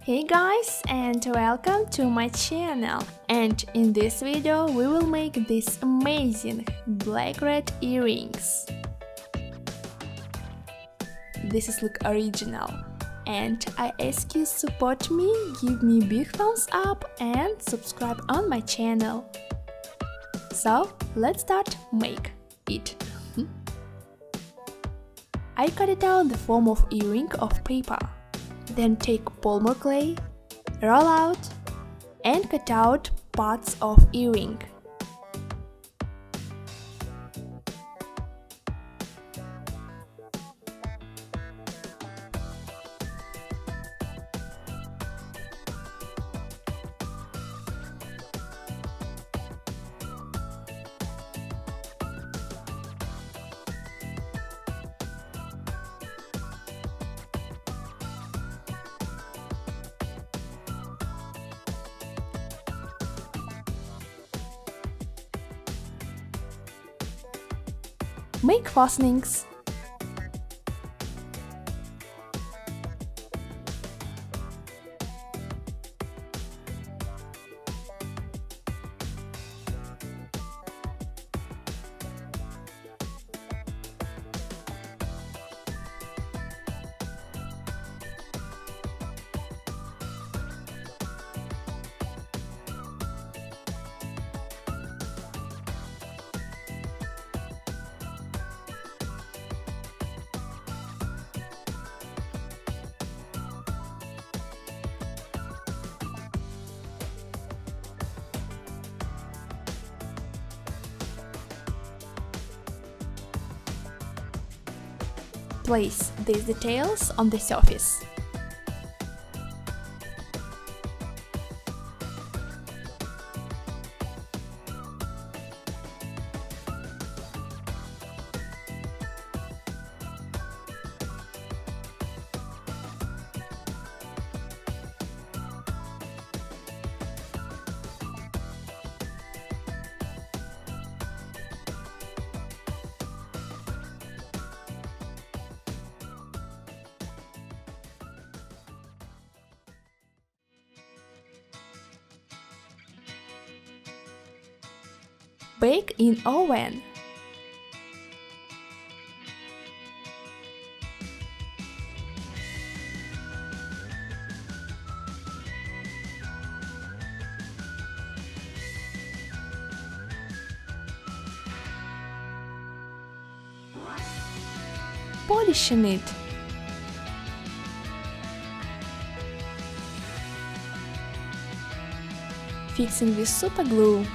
Hey guys, and welcome to my channel, and in this video we will make these amazing black red earrings. This is look original, and I ask you support me, give me big thumbs up and subscribe on my channel. So let's start make it. I cut it out the form of earring of paper. Then take polymer clay, roll out and cut out parts of earring. Make fastenings. Place these details on the surface. Bake in oven. Polishing it. Fixing with super glue.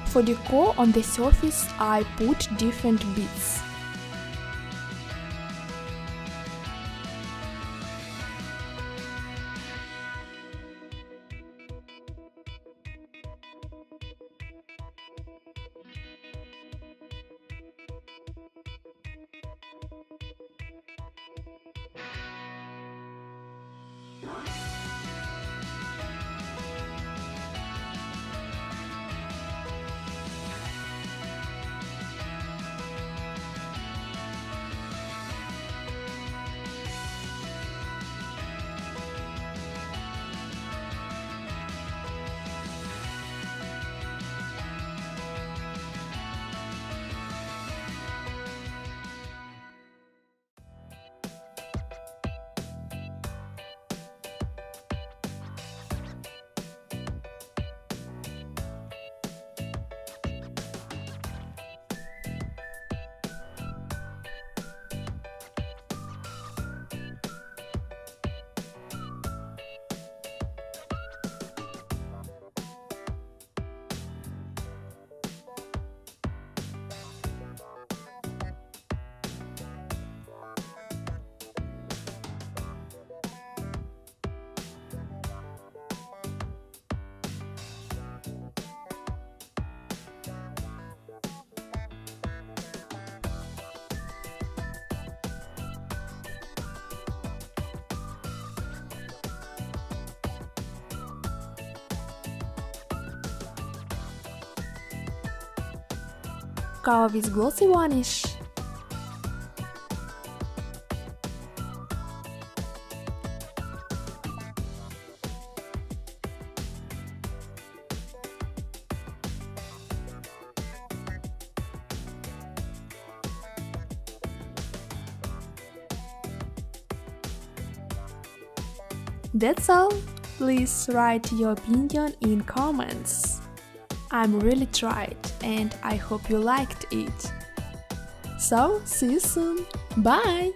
For decor on the surface, I put different beads. cover with glossy varnish. That's all. Please write your opinion in comments. I'm really tried and I hope you liked it. So, see you soon. Bye!